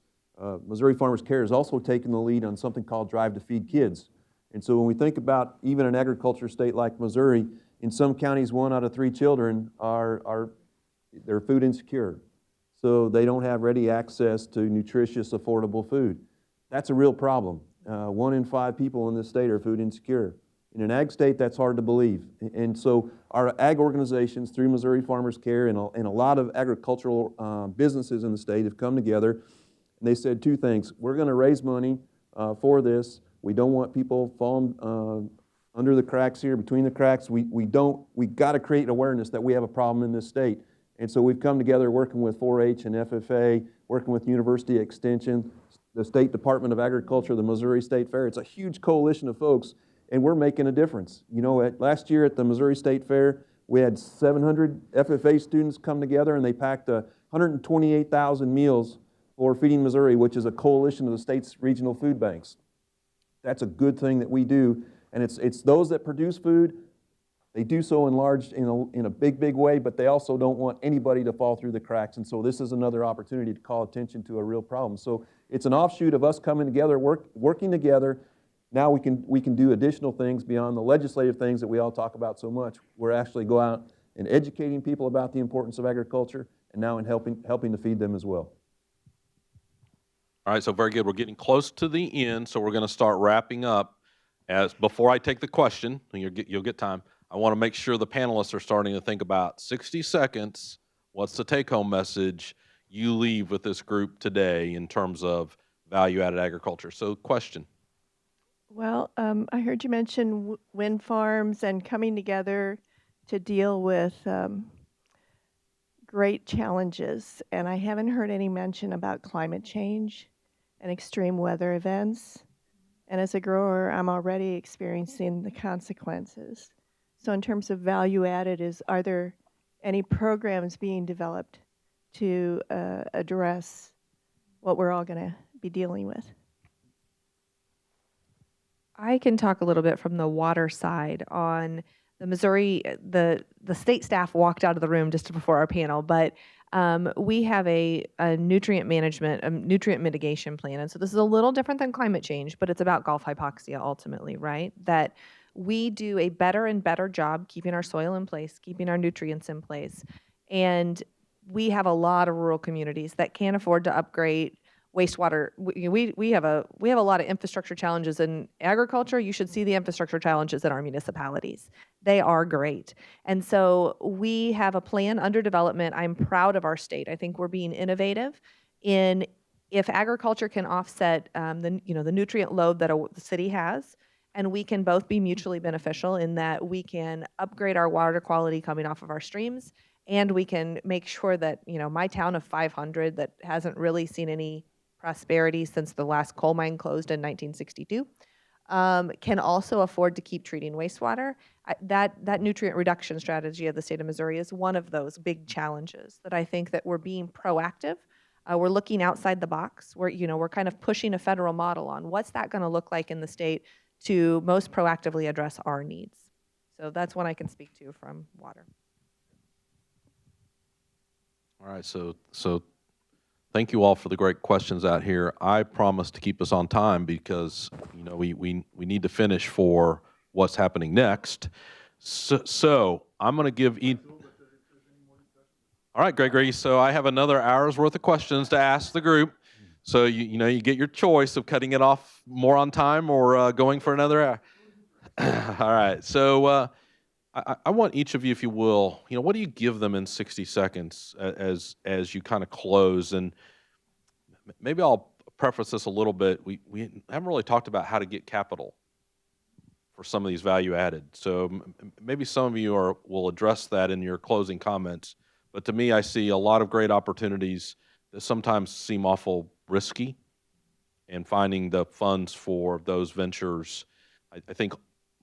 Missouri Farmers Care has also taken the lead on something called Drive to Feed Kids. And so when we think about even an agriculture state like Missouri, in some counties, 1 out of 3 children they're food insecure. So they don't have ready access to nutritious, affordable food. That's a real problem. 1 in 5 people in this state are food insecure. In an ag state, that's hard to believe. And so our ag organizations through Missouri Farmers Care and a lot of agricultural businesses in the state have come together, and they said 2 things. We're going to raise money for this. We don't want people falling under the cracks here, between the cracks. We've got to create awareness that we have a problem in this state. And so we've come together working with 4-H and FFA, working with University Extension, the State Department of Agriculture, the Missouri State Fair. It's a huge coalition of folks, and we're making a difference. You know, last year at the Missouri State Fair, we had 700 FFA students come together, and they packed 128,000 meals for Feeding Missouri, which is a coalition of the state's regional food banks. That's a good thing that we do, and it's those that produce food. They do so in a big way, but they also don't want anybody to fall through the cracks. And so this is another opportunity to call attention to a real problem. So it's an offshoot of us coming together, working together. Now we can do additional things beyond the legislative things that we all talk about so much. We're actually go out and educating people about the importance of agriculture, and now in helping to feed them as well. All right, so very good. We're getting close to the end, so we're going to start wrapping up. Before I take the question, and you'll get time, I want to make sure the panelists are starting to think about 60 seconds. What's the take-home message you leave with this group today in terms of value-added agriculture? So, question. Well, I heard you mention wind farms and coming together to deal with great challenges, and I haven't heard any mention about climate change and extreme weather events. And as a grower, I'm already experiencing the consequences. So in terms of value added, are there any programs being developed to address what we're all going to be dealing with? I can talk a little bit from the water side on the Missouri. The state staff walked out of the room just before our panel, but we have a nutrient management, a nutrient mitigation plan. And so this is a little different than climate change, but it's about Gulf hypoxia ultimately, right? That we do a better and better job keeping our soil in place, keeping our nutrients in place. And we have a lot of rural communities that can't afford to upgrade wastewater. We have a lot of infrastructure challenges in agriculture. You should see the infrastructure challenges in our municipalities. They are great. And so we have a plan under development. I'm proud of our state. I think we're being innovative in, if agriculture can offset the nutrient load that the city has, and we can both be mutually beneficial in that we can upgrade our water quality coming off of our streams, and we can make sure that, my town of 500 that hasn't really seen any prosperity since the last coal mine closed in 1962, can also afford to keep treating wastewater. That nutrient reduction strategy of the state of Missouri is one of those big challenges that I think that we're being proactive. We're looking outside the box. We're kind of pushing a federal model on what's that going to look like in the state to most proactively address our needs. So that's one I can speak to from water. All right, so thank you all for the great questions out here. I promise to keep us on time because we need to finish for what's happening next. So I'm going to give each. All right, Gregory. So I have another hour's worth of questions to ask the group. So you get your choice of cutting it off more on time or going for another hour. All right. So I want each of you, if you will, what do you give them in 60 seconds as you kind of close? And maybe I'll preface this a little bit. We haven't really talked about how to get capital for some of these value added. So maybe some of you will address that in your closing comments. But to me, I see a lot of great opportunities that sometimes seem awful risky, and finding the funds for those ventures. I think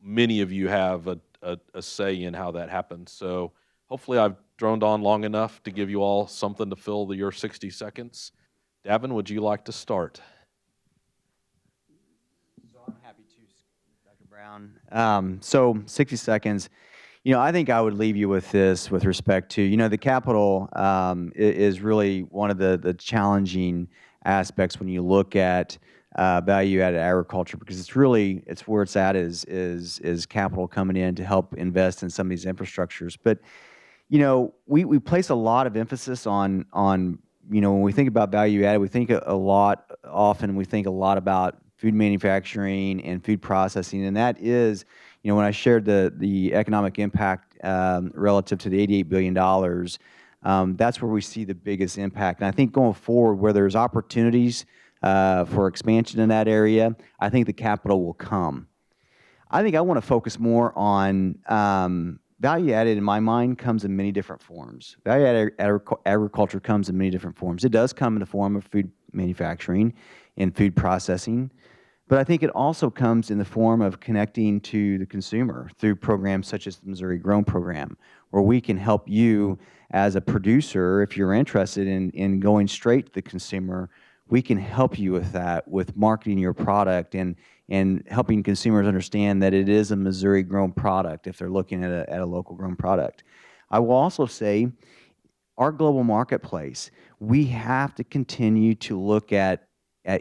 many of you have a say in how that happens. So hopefully I've droned on long enough to give you all something to fill your 60 seconds. Davin, would you like to start? So I'm happy to, Dr. Brown. So 60 seconds. I think I would leave you with this with respect to, the capital is really one of the challenging aspects when you look at value-added agriculture, because it's where it's at is capital coming in to help invest in some of these infrastructures. But we place a lot of emphasis on when we think about value-added, we think a lot about food manufacturing and food processing, and that is, when I shared the economic impact relative to the $88 billion, that's where we see the biggest impact. And I think going forward, where there's opportunities for expansion in that area, I think the capital will come. I think I want to focus more on value added. In my mind, comes in many different forms. Value added agriculture comes in many different forms. It does come in the form of food manufacturing and food processing. But I think it also comes in the form of connecting to the consumer through programs such as the Missouri Grown Program, where we can help you as a producer, if you're interested in going straight to the consumer, we can help you with that, with marketing your product and helping consumers understand that it is a Missouri grown product if they're looking at a local grown product. I will also say our global marketplace, we have to continue to look at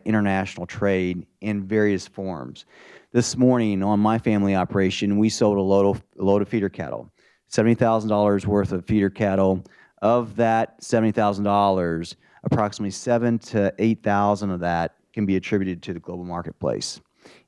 international trade in various forms. This morning on my family operation, we sold a load of feeder cattle, $70,000 worth of feeder cattle. Of that $70,000, approximately $7,000 to $8,000 of that can be attributed to the global marketplace.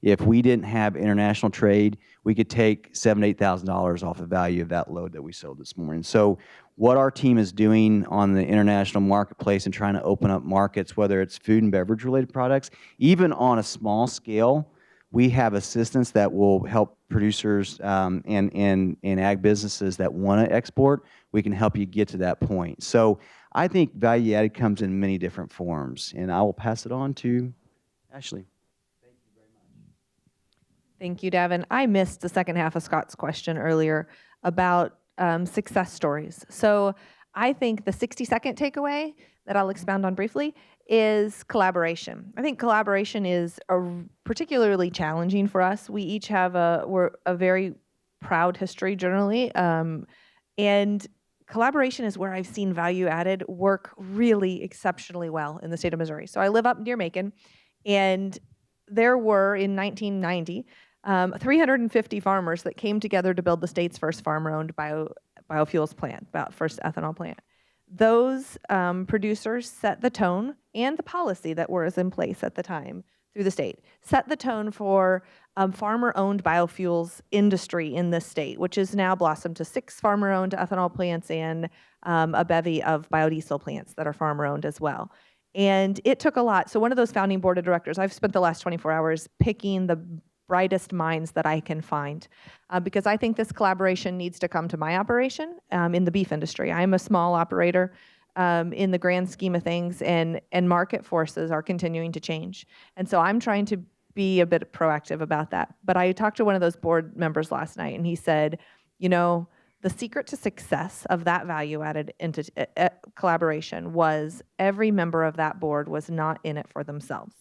If we didn't have international trade, we could take $7,000 to $8,000 off the value of that load that we sold this morning. So what our team is doing on the international marketplace and trying to open up markets, whether it's food and beverage related products, even on a small scale, we have assistance that will help producers and ag businesses that want to export. We can help you get to that point. So I think value added comes in many different forms, and I will pass it on to Ashley. Thank you, Davin. I missed the second half of Scott's question earlier about success stories. So I think the 60-second takeaway that I'll expound on briefly is collaboration. I think collaboration is particularly challenging for us. We each have we're a very proud history generally, and collaboration is where I've seen value added work really exceptionally well in the state of Missouri. So I live up near Macon, and there were in 1990 350 farmers that came together to build the state's first farmer-owned biofuels plant, first ethanol plant. Those producers set the tone, and the policy that was in place at the time through the state set the tone for farmer-owned biofuels industry in this state, which has now blossomed to 6 farmer-owned ethanol plants and a bevy of biodiesel plants that are farmer-owned as well. And it took a lot. So one of those founding board of directors, I've spent the last 24 hours picking the brightest minds that I can find, because I think this collaboration needs to come to my operation in the beef industry. I'm a small operator in the grand scheme of things, and market forces are continuing to change. And so I'm trying to be a bit proactive about that. But I talked to one of those board members last night, and he said, the secret to success of that value-added collaboration was every member of that board was not in it for themselves.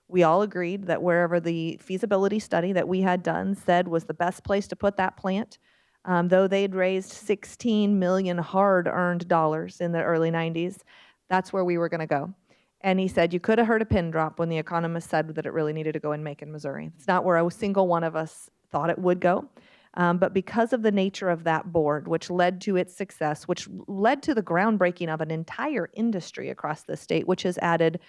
We all agreed that wherever the feasibility study that we had done said was the best place to put that plant, though they'd raised $16 million hard-earned dollars in the early 90s, that's where we were going to go. And he said, you could have heard a pin drop when the economist said that it really needed to go in Macon, Missouri. It's not where a single one of us thought it would go. But because of the nature of that board, which led to its success, which led to the groundbreaking of an entire industry across the state, which has added,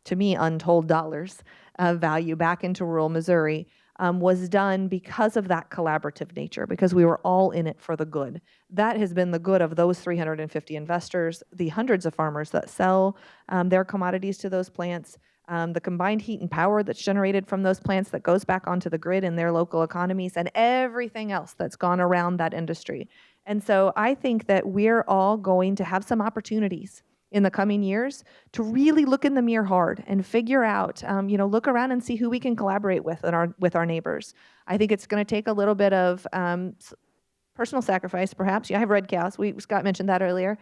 to me, untold dollars of value back into rural Missouri, was done because of that collaborative nature, because we were all in it for the good. That has been the good of those 350 investors, the hundreds of farmers that sell their commodities to those plants, the combined heat and power that's generated from those plants that goes back onto the grid in their local economies, and everything else that's gone around that industry. And so I think that we're all going to have some opportunities in the coming years to really look in the mirror hard and figure out, look around and see who we can collaborate with our neighbors. I think it's going to take a little bit of personal sacrifice, perhaps. Yeah, I have red cows. Scott mentioned that earlier.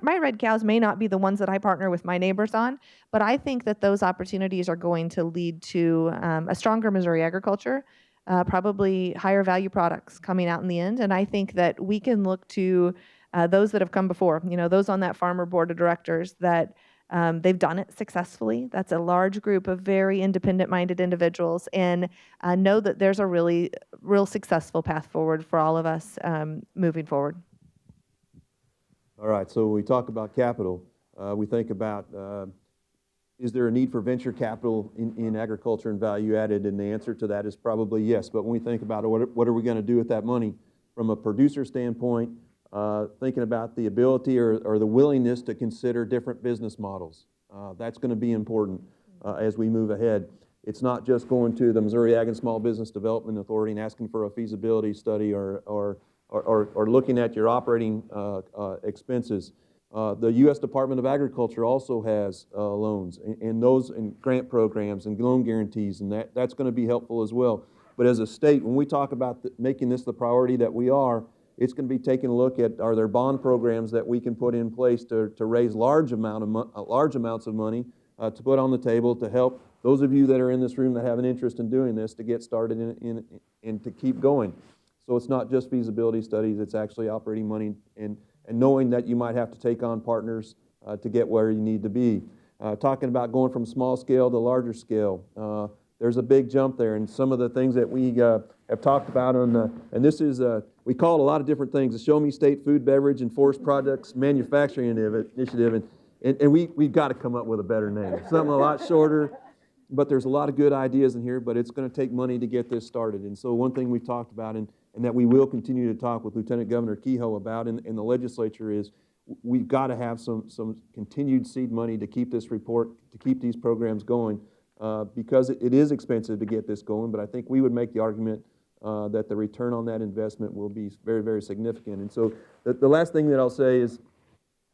My red cows may not be the ones that I partner with my neighbors on, but I think that those opportunities are going to lead to a stronger Missouri agriculture, probably higher value products coming out in the end. And I think that we can look to those that have come before, those on that farmer board of directors that they've done it successfully. That's a large group of very independent-minded individuals, and know that there's a real successful path forward for all of us moving forward. All right, so when we talk about capital, we think about, is there a need for venture capital in agriculture and value added? And the answer to that is probably yes. But when we think about what are we going to do with that money from a producer standpoint, thinking about the ability or the willingness to consider different business models. That's going to be important as we move ahead. It's not just going to the Missouri Ag and Small Business Development Authority and asking for a feasibility study or looking at your operating expenses. The U.S. Department of Agriculture also has loans and grant programs and loan guarantees, and that's going to be helpful as well. But as a state, when we talk about making this the priority that we are, it's going to be taking a look at, are there bond programs that we can put in place to raise large amounts of money to put on the table to help those of you that are in this room that have an interest in doing this to get started and to keep going. So it's not just feasibility studies, it's actually operating money and knowing that you might have to take on partners to get where you need to be. Talking about going from small scale to larger scale. There's a big jump there, and some of the things that we have talked about and this is, we call it a lot of different things, the Show Me State Food, Beverage, and Forest Products Manufacturing Initiative, and we've got to come up with a better name. Something a lot shorter, but there's a lot of good ideas in here, but it's going to take money to get this started. And so one thing we've talked about, and that we will continue to talk with Lieutenant Governor Kehoe about in the legislature is we've got to have some continued seed money to keep this to keep these programs going. Because it is expensive to get this going, but I think we would make the argument that the return on that investment will be very, very significant. And so the last thing that I'll say is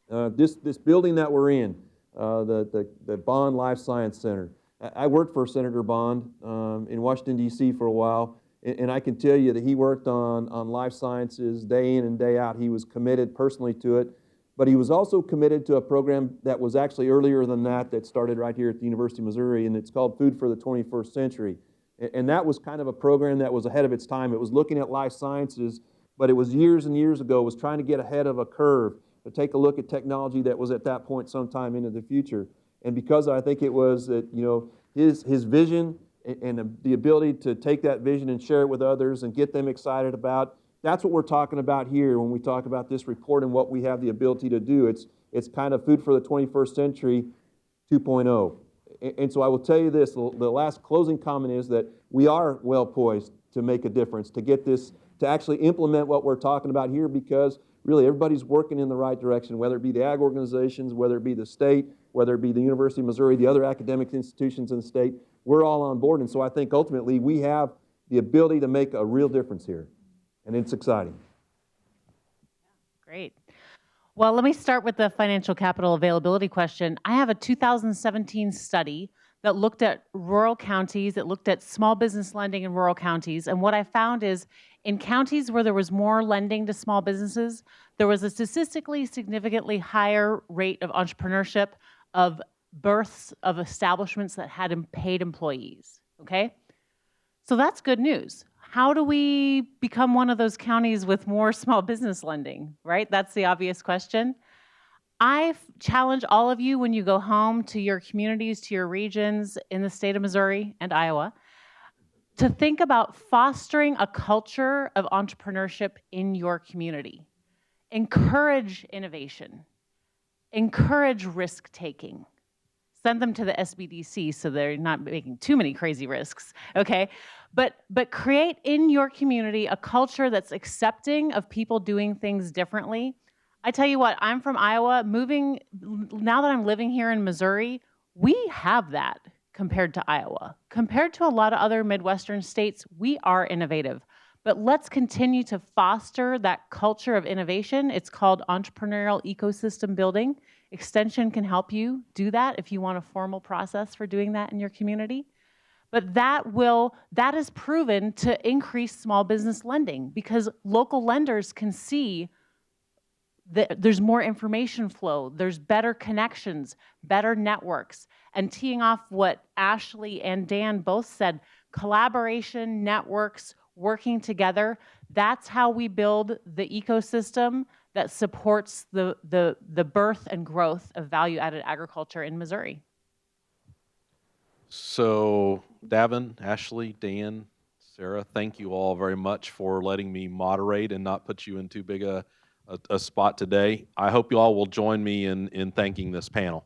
this building that we're in, the Bond Life Science Center. I worked for Senator Bond in Washington, D.C. for a while, and I can tell you that he worked on life sciences day in and day out. He was committed personally to it. But he was also committed to a program that was actually earlier than that started right here at the University of Missouri, and it's called Food for the 21st Century. And that was kind of a program that was ahead of its time. It was looking at life sciences, but it was years and years ago, it was trying to get ahead of a curve, to take a look at technology that was at that point sometime into the future. And because I think it was that, his vision and the ability to take that vision and share it with others and get them excited about. That's what we're talking about here when we talk about this report and what we have the ability to do. It's kind of Food for the 21st Century 2.0. And so I will tell you this, the last closing comment is that we are well poised to make a difference, to get this, to actually implement what we're talking about here, because really everybody's working in the right direction, whether it be the ag organizations, whether it be the state, whether it be the University of Missouri, the other academic institutions in the state. We're all on board. And so I think ultimately we have the ability to make a real difference here. And it's exciting. Great. Well, let me start with the financial capital availability question. I have a 2017 study that looked at rural counties, that looked at small business lending in rural counties. And what I found is in counties where there was more lending to small businesses, there was a statistically significantly higher rate of entrepreneurship, of births of establishments that had paid employees, okay? So that's good news. How do we become one of those counties with more small business lending, right? That's the obvious question. I challenge all of you when you go home to your communities, to your regions in the state of Missouri and Iowa, to think about fostering a culture of entrepreneurship in your community. Encourage innovation. Encourage risk-taking. send them to the SBDC so they're not making too many crazy risks, okay? But create in your community a culture that's accepting of people doing things differently. I tell you what, I'm from Iowa. Now that I'm living here in Missouri, we have that compared to Iowa. Compared to a lot of other Midwestern states, we are innovative. But let's continue to foster that culture of innovation. It's called entrepreneurial ecosystem building. Extension can help you do that if you want a formal process for doing that in your community. But that is proven to increase small business lending because local lenders can see that there's more information flow, there's better connections, better networks. And teeing off what Ashley and Dan both said, collaboration, networks, working together, that's how we build the ecosystem that supports the birth and growth of value-added agriculture in Missouri. So, Davin, Ashley, Dan, Sarah, thank you all very much for letting me moderate and not put you in too big a spot today. I hope you all will join me in thanking this panel.